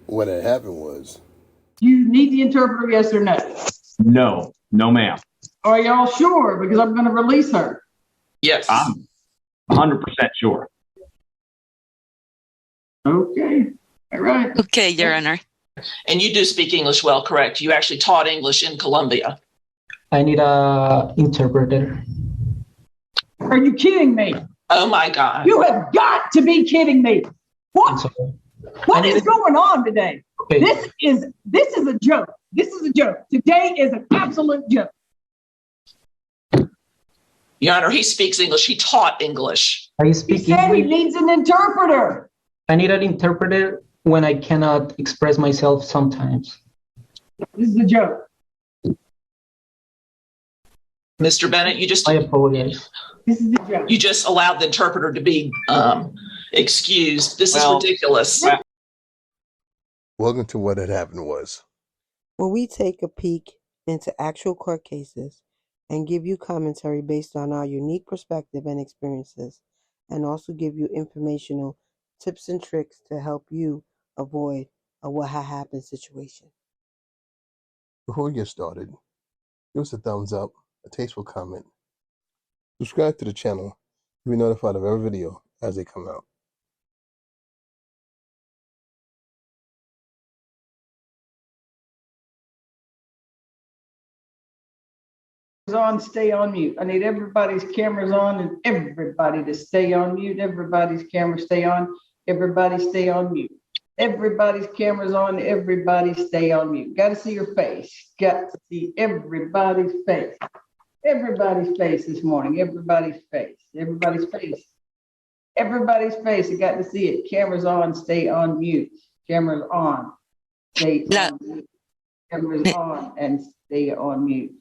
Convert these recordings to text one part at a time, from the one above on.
What had happened was, You need the interpreter, yes or no? No, no, ma'am. Are y'all sure? Because I'm going to release her. Yes. I'm 100% sure. Okay. All right. Okay, Your Honor. And you do speak English well, correct? You actually taught English in Colombia. I need a interpreter. Are you kidding me? Oh my God. You have got to be kidding me. What? What is going on today? Okay. This is a joke. This is a joke. Today is an absolute joke. Your Honor, he speaks English. He taught English. I He speak said he English. needs an interpreter. I need an interpreter when I cannot express myself sometimes. This is a joke. Mr. Bennett, I apologize. This is a joke. you just allowed the interpreter to be excused. This is ridiculous. welcome to what had happened was. When we take a peek into actual court cases and give you commentary based on our unique perspective and experiences, and also give you informational tips and tricks to help you avoid a what had happened situation. Before we get started, give us a thumbs up, a tasteful comment. Subscribe to the channel to be notified of every video as they come out. On, stay on mute. I need everybody's cameras on and everybody to stay on mute. Everybody's camera stay on. Everybody stay on mute. Everybody's cameras on. Everybody stay on mute. Got to see your face. Got to see everybody's face. Everybody's face this morning. Everybody's face. Everybody's face. Everybody's face. I got to see it. Cameras on. Stay on mute. Cameras on. Stay on mute. Cameras on and stay on mute.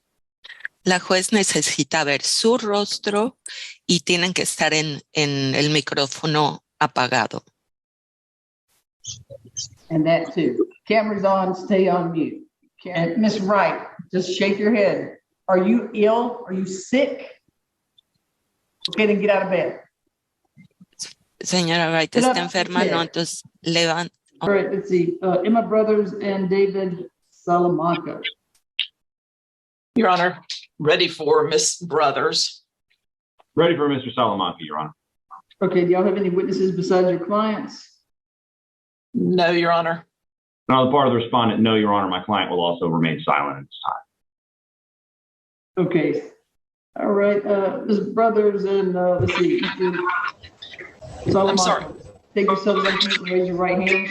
La juez necesita ver su rostro y tienen que estar en el micrófono apagado. And that too. Cameras on, stay on mute. And Miss Wright, just shake your head. Are you ill? Are you sick? Okay, then get out of bed. Señora Wright está enferma, no, entonces levanta. All right, let's see. Emma Brothers and David Salamanca. Your Honor, ready for Miss Brothers. Ready for Mr. Salamanca, Your Honor. Okay, do y'all have any witnesses besides your clients? No, Your Honor. And on the part of the respondent, no, Your Honor, my client will also remain silent at this time. Okay. All right, Ms. Brothers and let's see. Salamanca. I'm sorry. Take yourselves on mute and raise your right hand.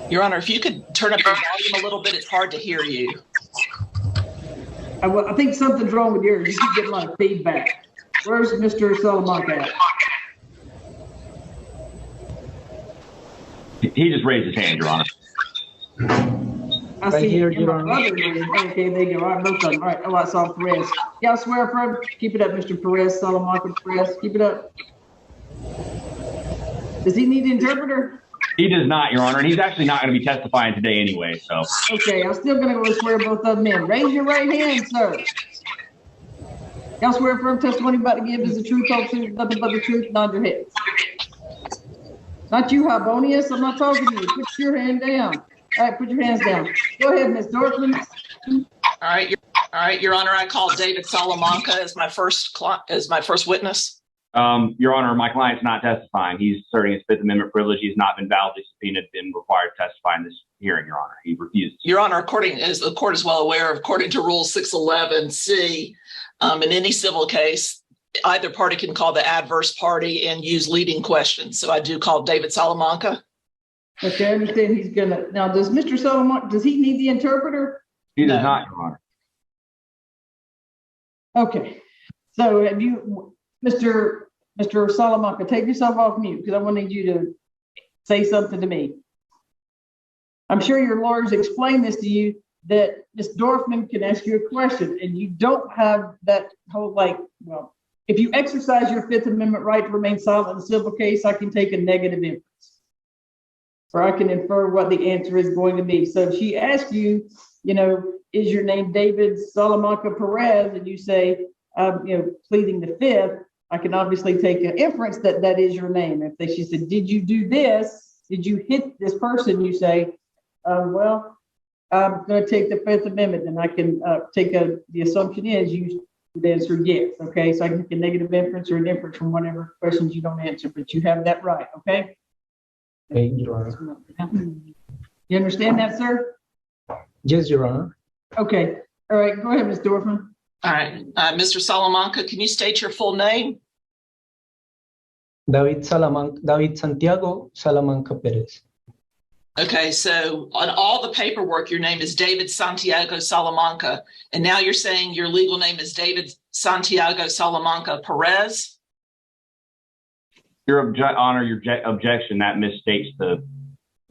Your Honor, if you could turn up your volume a little bit, it's hard to hear you. I think something's wrong with yours. You keep getting a lot of feedback. Where's Mr. Salamanca at? He just raised his hand, Your Honor. I Right see here, Emma Your Honor. Brothers. Okay, there you go. All right, both of them. All right, oh, I saw Perez. Y'all swear affirm? Keep it up, Mr. Perez, Salamanca Perez. Keep it up. Does he need the interpreter? He does not, Your Honor, and he's actually not going to be testifying today anyway, so. Okay, I'm still gonna go swear both of them in. Raise your right hand, sir. Y'all swear affirm testimony about to give is the truth, whole truth, nothing but the truth, nod your heads. Not you, Harbonius. I'm not talking to you. Put your hand down. All right, put your hands down. Go ahead, Ms. Dorfman. All right, Your Honor, I call David Salamanca as my first witness. Your Honor, my client's not testifying. He's asserting his Fifth Amendment privilege. He's not been validly subpoenaed and required to testify in this hearing, Your Honor. He refused. Your Honor, according as the court is well aware, according to Rule 611C, in any civil case, either party can call the adverse party and use leading questions. So I do call David Salamanca. Okay, I understand he's gonna, now does Mr. Salamanca, does he need the interpreter? He does No. not, Your Honor. Okay, so have you, Mr. Salamanca, take yourself off mute because I want to need you to say something to me. I'm sure your lawyers explained this to you, that Ms. Dorfman can ask you a question and you don't have that whole well, if you exercise your Fifth Amendment right to remain silent in a civil case, I can take a negative inference. Or I can infer what the answer is going to be. So if she asks you, is your name David Salamanca Perez, and you say, pleading the Fifth, I can obviously take an inference that that is your name. If she said, did you do this? Did you hit this person? You say, well, I'm going to take the Fifth Amendment, and I can take the assumption is you would answer yes. Okay, so I can make a negative inference or an inference from whatever questions you don't answer, but you have that right. Okay. Okay, Your Honor. You understand that, sir? Yes, Your Honor. Okay. All right. Go ahead, Ms. Dorfman. All right, Mr. Salamanca, can you state your full name? David Santiago Salamanca Perez. Okay, so on all the paperwork, your name is David Santiago Salamanca, and now you're saying your legal name is David Santiago Salamanca Perez? Your Honor, your objection, that misstates the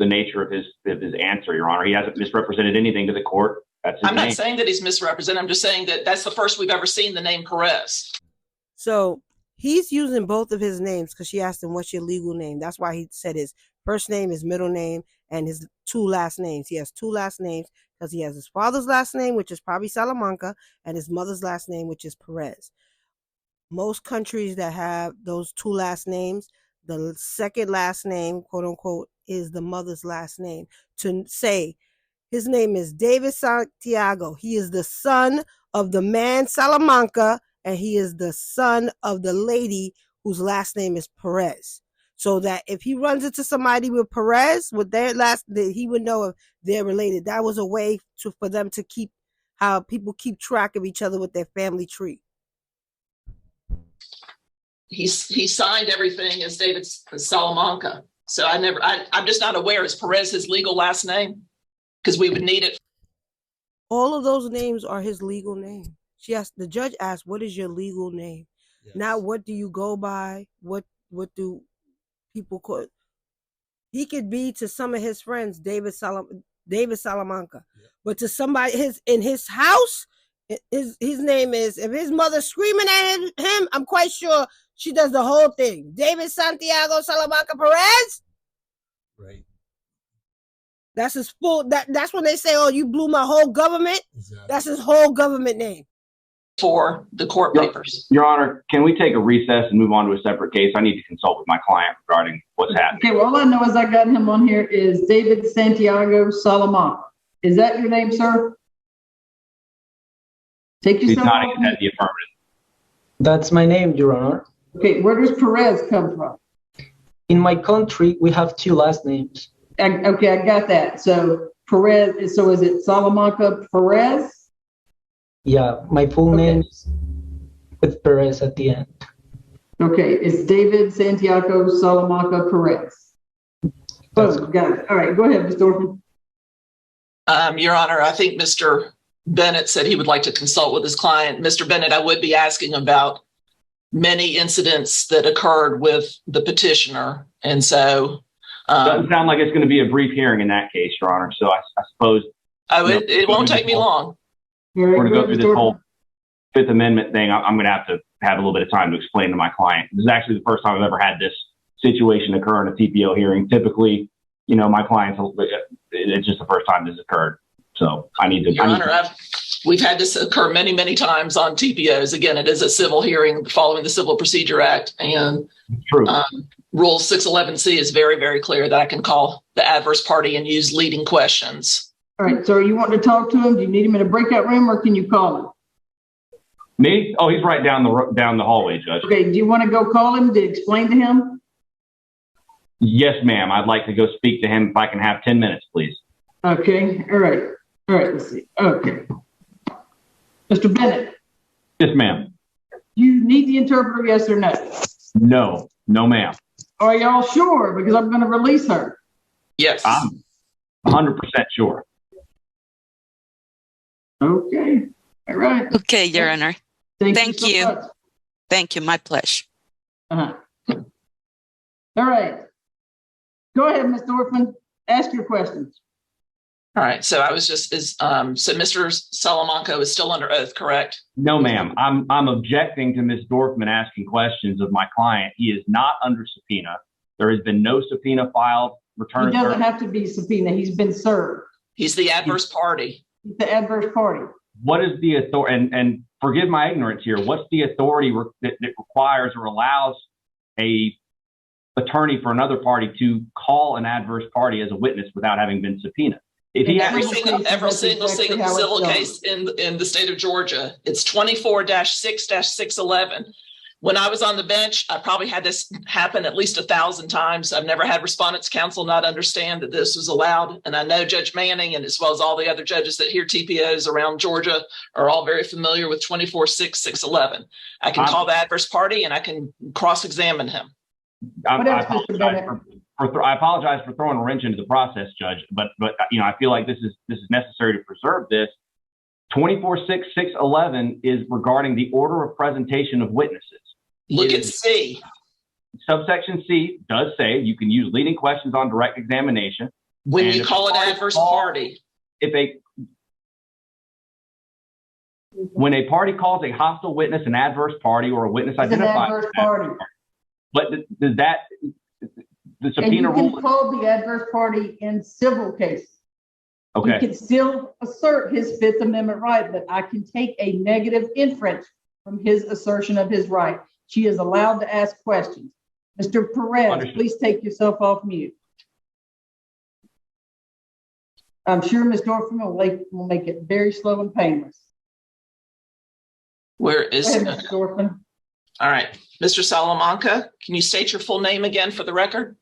nature of his answer, Your Honor. He hasn't misrepresented anything to the court. That's his I'm name. not saying that he's misrepresented. I'm just saying that that's the first we've ever seen the name Perez. So he's using both of his names because she asked him, what's your legal name? That's why he said his first name, his middle name, and his two last names. He has two last names because he has his father's last name, which is probably Salamanca, and his mother's last name, which is Perez. Most countries that have those two last names, the second last name, quote unquote, is the mother's last name. To say his name is David Santiago. He is the son of the man Salamanca, and he is the son of the lady whose last name is Perez. So that if he runs into somebody with Perez, with their last, he would know if they're related. That was a way for them to keep how people keep track of each other with their family tree. He signed everything as David Salamanca. So I'm just not aware. Is Perez his legal last name? Because we would need it. All of those names are his legal name. The judge asked, what is your legal name? Yes. Not what do you go by? What do people call it? He could be to some of his friends, David Salamanca. Yeah. But to somebody in his house, his name is, if his mother's screaming at him, I'm quite sure she does the whole thing. David Santiago Salamanca Perez. Right. That's his full. That's when they say, "Oh, you blew my whole government." Exactly. That's his whole government name. For the court papers. Your Honor, can we take a recess and move on to a separate case? I need to consult with my client regarding what's happening. Okay, well, all I know is I got him on here is David Santiago Salamanca. Is that your name, sir? Take yourself. He's nodding his head in the affirmative. That's my name, Your Honor. Okay, where does Perez come from? In my country, we have two last names. Okay, I got that. So Perez, so is it Salamanca Perez? Yeah, my full name is with Perez at the end. Okay, it's David Santiago Salamanca Perez. Boom, got it. All right, go ahead, Ms. Dorfman. Your Honor, I think Mr. Bennett said he would like to consult with his client. Mr. Bennett, I would be asking about many incidents that occurred with the petitioner. And so doesn't sound like it's going to be a brief hearing in that case, Your Honor. So I suppose it won't take me long. We're going to go through this whole Fifth Amendment thing. I'm going to have a little bit of time to explain to my client. This is actually the first time I've ever had this situation occur in a TPO hearing. Typically, my clients, it's just the first time this occurred. So I need to. Your Honor, we've had this occur many, many times on TPOs. Again, it is a civil hearing following the Civil Procedure Act, and true. Rule 611C is very, very clear that I can call the adverse party and use leading questions. All right, so you want to talk to him? Do you need him in a breakout room, or can you call him? Me? Oh, he's right down the hallway, Judge. Okay, do you want to go call him to explain to him? Yes, ma'am. I'd like to go speak to him if I can have 10 minutes, please. Okay, all right, let's see. Okay. Mr. Bennett. Yes, ma'am. You need the interpreter, yes or no? No, ma'am. Are y'all sure? Because I'm going to release her. Yes. I'm 100% sure. Okay. All right. Okay, Your Honor. Thank you. So much. Thank you. My pleasure. All right. Go ahead, Ms. Dorfman. Ask your questions. All right. So I was just so Mr. Salamanca is still under oath, correct? No, ma'am. I'm objecting to Ms. Dorfman asking questions of my client. He is not under subpoena. There has been no subpoena filed. He doesn't have to be subpoena. He's been served. He's the adverse party. He's the adverse party. What is the authority? And forgive my ignorance here. What's the authority that requires or allows a attorney for another party to call an adverse party as a witness without having been subpoenaed? If he Every has, single civil case in the state of Georgia, it's 24-6-611. When I was on the bench, I probably had this happen at least 1,000 times. I've never had respondents counsel not understand that this was allowed. And I know Judge Manning, and as well as all the other judges that hear TPOs around Georgia, are all very familiar with 24-6-611. I can call the adverse party and I can cross-examine him. I apologize for throwing a wrench into the process, Judge, but I feel like this is necessary to preserve this. 24-6-611 is regarding the order of presentation of witnesses. Look at C. Subsection C does say you can use leading questions on direct examination. When you call an adverse party. When a party calls a hostile witness an adverse party or a witness identified as an adverse party. But does that, the subpoena rule? And you can call the adverse party in civil cases. Okay. He can still assert his Fifth Amendment right, but I can take a negative inference from his assertion of his right. She is allowed to ask questions. Mr. Perez, Understood. Please take yourself off mute. I'm sure Ms. Dorfman will make it very slow and painless. Where is Go ahead, Ms. Dorfman. All right. Mr. Salamanca, can you state your full name again for the record?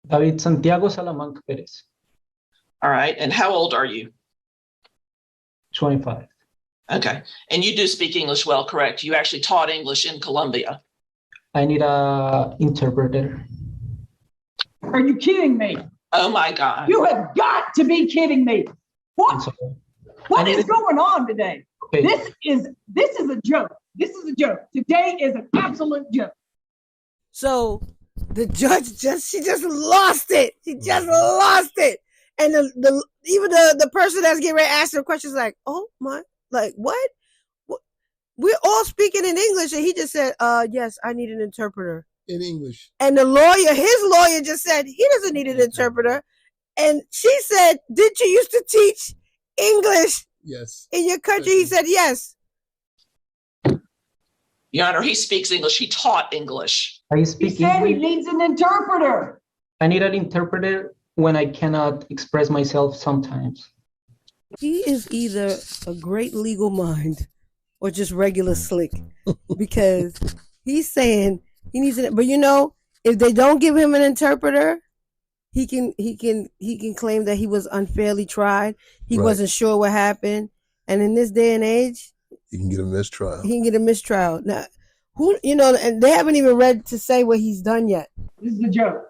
David Santiago Salamanca Perez, All right. And how old are you? 25. Okay. And you do speak English well, correct? You actually taught English in Columbia. I need a interpreter. Are you kidding me? Oh my God. You have got to be kidding me. What is going on today? Okay. This is a joke. This is a joke. Today is an absolute joke. So the judge she just lost it. She just lost it. And even the person that's getting ready to ask her questions like, oh my, like what? We're all speaking in English, and he just said, yes, I need an interpreter. In English. And his lawyer just said he doesn't need an interpreter. And she said, did you used to teach English in your country? He said, yes. Your Honor, he speaks English. He taught English. I He speak said he English. needs an interpreter. I need an interpreter when I cannot express myself sometimes. He is either a great legal mind or just regular slick, because he's saying he needs it. But if they don't give him an interpreter, he can claim that he was unfairly tried. He wasn't sure what happened. And in this day and age, he can get a mistrial. Now, and they haven't even read to say what he's done yet. This is a joke.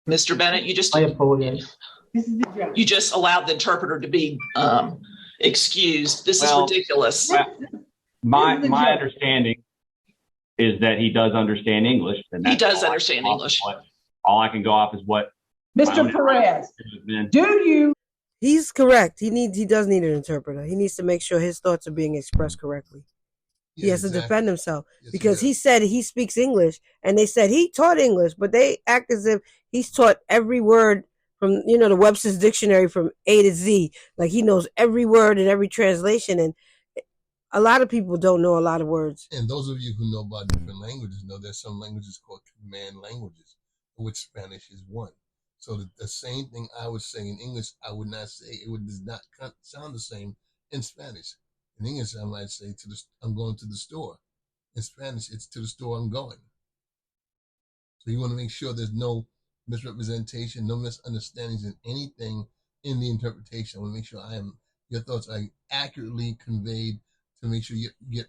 Mr. Bennett, I apologize. This is a joke. you just allowed the interpreter to be excused. This is ridiculous. My understanding is that he does understand English. And He does understand English. All I can go off is what Mr. Perez, do you? He's correct. He does need an interpreter. He needs to make sure his thoughts are being expressed correctly. He has to defend himself because he said he speaks English, and they said he taught English, but they act as if he's taught every word from, the Webster's dictionary from A to Z. Like he knows every word and every translation. And a lot of people don't know a lot of words. And those of you who know about different languages know there's some languages called command languages, which Spanish is one. So the same thing I would say in English, I would not say, does not sound the same in Spanish. In English, I might say I'm going to the store. In Spanish, it's to the store I'm going. So you want to make sure there's no misrepresentation, no misunderstandings in anything in the interpretation. I want to make sure your thoughts are accurately conveyed to make sure you get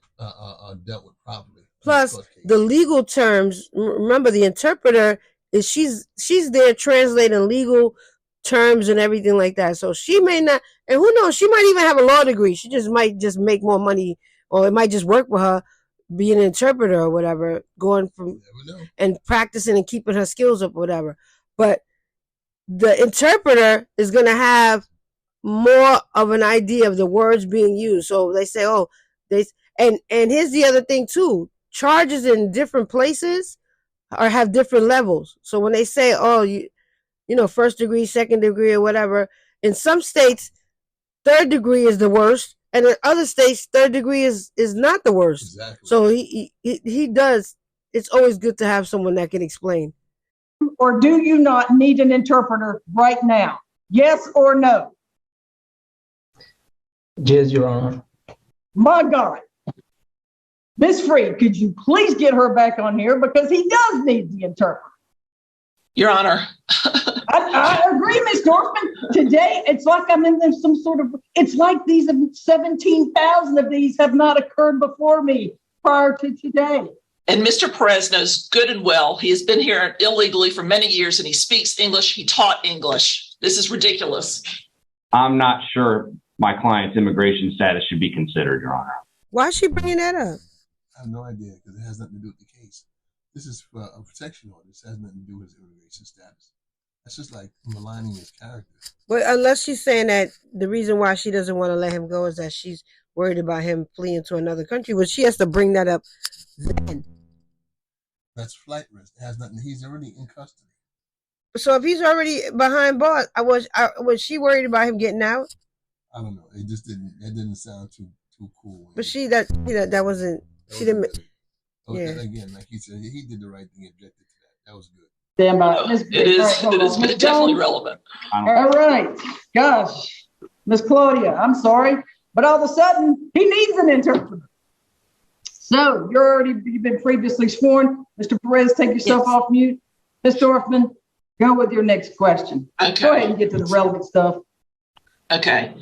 dealt with properly. Plus, the legal terms. Remember, the interpreter is she's there translating legal terms and everything like that. So she may not, and who knows, she might even have a law degree. She might make more money, or it might just work for her being an interpreter or whatever, going from and practicing and keeping her skills up or whatever. But the interpreter is going to have more of an idea of the words being used. So they say, and here's the other thing too, charges in different places or have different levels. So when they say, first degree, second degree, or whatever, in some states, third degree is the worst, and in other states, third degree is not the worst. Exactly. So he does. It's always good to have someone that can explain. Or do you not need an interpreter right now? Yes or no? Yes, Your Honor. My God. Ms. Freed, could you please get her back on here because he does need the interpreter. Your Honor. I agree, Ms. Dorfman. Today, it's like I'm in some sort of, it's like these 17,000 of these have not occurred before me prior to today. And Mr. Perez knows good and well. He has been here illegally for many years and he speaks English. He taught English. This is ridiculous. I'm not sure my client's immigration status should be considered, Your Honor. Why is she bringing that up? I have no idea because it has nothing to do with the case. This is for a protection order. This has nothing to do with his immigration status. That's just like maligning his character. But unless she's saying that the reason why she doesn't want to let him go is that she's worried about him fleeing to another country, well, she has to bring that up then. That's flight risk. It has nothing. He's already in custody. So if he's already behind bars, was she worried about him getting out? I don't know. It just didn't. It didn't sound too cool. But that wasn't. She didn't. Okay, Yeah. Again, like he said, he did the right thing. Objected to that. That was good. Stand by. It is definitely relevant. All right. Gosh, Miss Claudia, I'm sorry, but all of a sudden he needs an interpreter. So you've been previously sworn. Mr. Perez, take yourself off mute. Ms. Dorfman, go with your next question. Okay. Go ahead and get to the relevant stuff. Okay.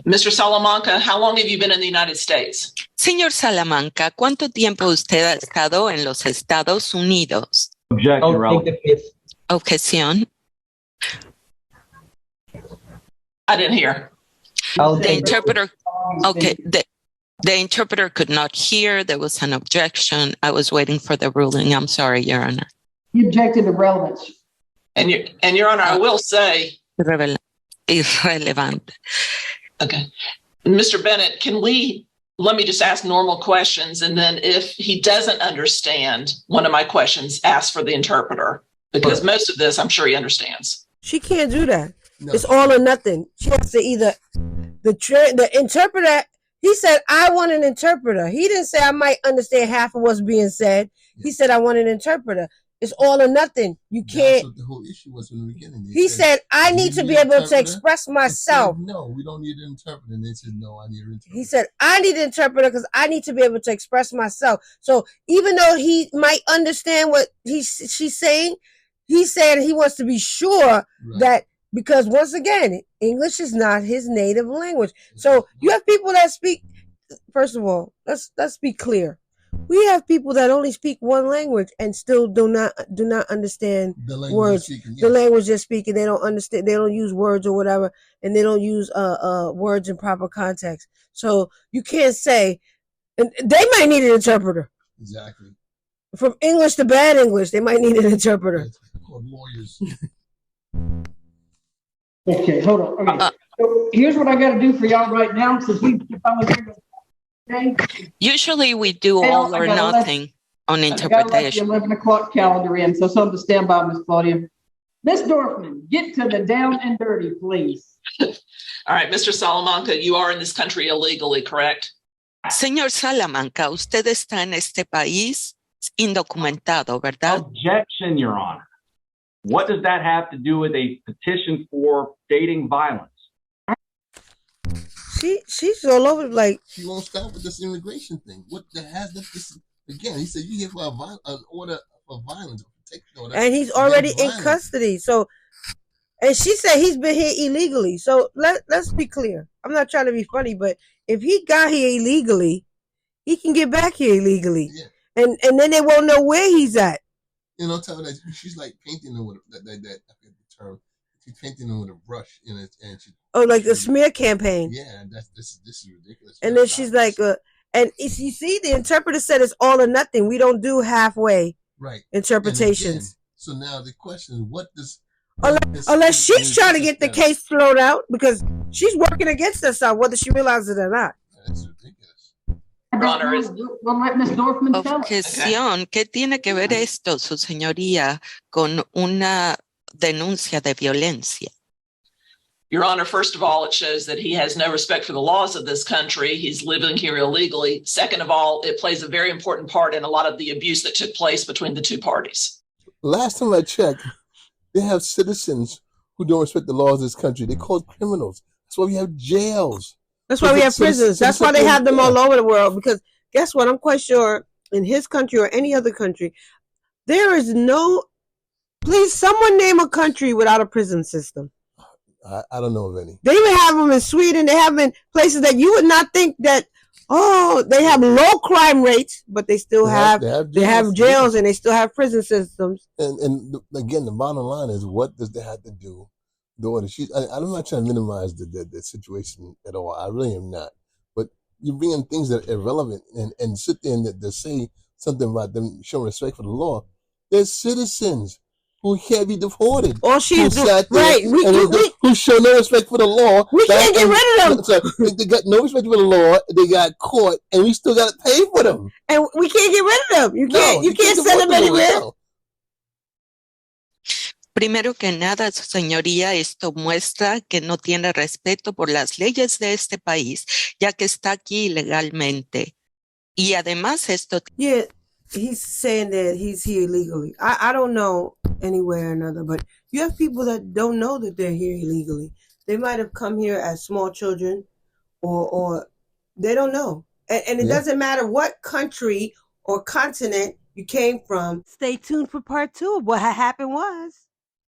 Mr. Salamanca, how long have you been in the United States? Señor Salamanca, ¿cuánto tiempo usted ha estado en los Estados Unidos? Objection, I'll relevant. take the fifth. Objeción. I didn't hear. I'll The take the interpreter, okay, the interpreter could not hear. There was an objection. I was waiting for the ruling. I'm sorry, Your Honor. You objected to relevance. And Your Honor, I will say. Irrelevant. Okay. Mr. Bennett, let me just ask normal questions. And then if he doesn't understand one of my questions, ask for the interpreter. Because most of this, I'm sure he understands. She can't do that. No. It's all or nothing. She has to either the interpreter. He said, "I want an interpreter." He didn't say, "I might understand half of what's being said." He said, "I want an interpreter." It's all or nothing. You can't. That's what the whole issue was from the beginning. He said, "I need to be able to express myself." No, we don't need an interpreter. And they said, "No, I need an interpreter." He said, "I need an interpreter because I need to be able to express myself." So even though he might understand what she's saying, he said he wants to be sure that, because once again, English is not his native language. So you have people that speak. First of all, let's be clear. We have people that only speak one language and still do not understand the words. The language they're speaking, they don't understand. They don't use words or whatever, and they don't use words in proper context. So you can't say, and they might need an interpreter. Exactly. From English to bad English, they might need an interpreter. Called lawyers. Okay, hold on. Okay. So here's what I got to do for y'all right now, since we finally figured it out. Usually we do all or nothing on interpretation. The 11 o'clock calendar in, so something to stand by, Miss Claudia. Ms. Dorfman, get to the down and dirty, please. All right, Mr. Salamanca, you are in this country illegally, correct? Señor Salamanca, usted está en este país indocumentado, ¿verdad? Objection, Your Honor. What does that have to do with a petition for dating violence? She's all over like. She won't stop with this immigration thing. What the has this again? He said you here for an order for violence, protection order, and he's already in custody. So, and she said he's been here illegally. So let's be clear. I'm not trying to be funny, but if he got here illegally, he can get back here illegally, and then they won't know where he's at. You know, tell her that she's like painting them with that I forget the term. She's painting them with a brush in it, and she. Oh, like a smear campaign. Yeah, this is ridiculous. And then she's like, and if you see, the interpreter said it's all or nothing. We don't do halfway interpretations. Again, so now the question is, what does unless she's trying to get the case thrown out because she's working against herself, whether she realizes it or not. That's ridiculous. We'll let Ms. Dorfman tell us. Objeción. ¿Qué tiene que ver esto, su señoría, con una denuncia de violencia? Your Honor, first of all, it shows that he has no respect for the laws of this country. He's living here illegally. Second of all, it plays a very important part in a lot of the abuse that took place between the two parties. Last time I checked, they have citizens who don't respect the laws of this country. They're called criminals. That's why we have jails. That's why we have prisons. That's why they have them all over the world. Because guess what? I'm quite sure in his country or any other country, there is no. Please, someone name a country without a prison system. I don't know of any. They even have them in Sweden. They have them in places that you would not think that. Oh, they have low crime rates, but they still have jails and they still have prison systems. And again, the bottom line is, what does that have to do? The order. I'm not trying to minimize the situation at all. I really am not. But you bring in things that are irrelevant and sit there and say something about them showing respect for the law. They're citizens who can't be deported. All she's right. Who show no respect for the law. We can't get rid of them. So they got no respect for the law. They got caught, and we still got to pay for them. And we can't get rid of them. You can't send them anywhere. No. Primero que nada, su señoría, esto muestra que no tiene respeto por las leyes de este país, ya que está aquí ilegalmente. Y además esto... Yeah, he's saying that he's here illegally. I don't know anywhere or another, but you have people that don't know that they're here illegally. They might have come here as small children or they don't know. And it doesn't matter what country or continent you came from. Stay tuned for part 2 of what happened was.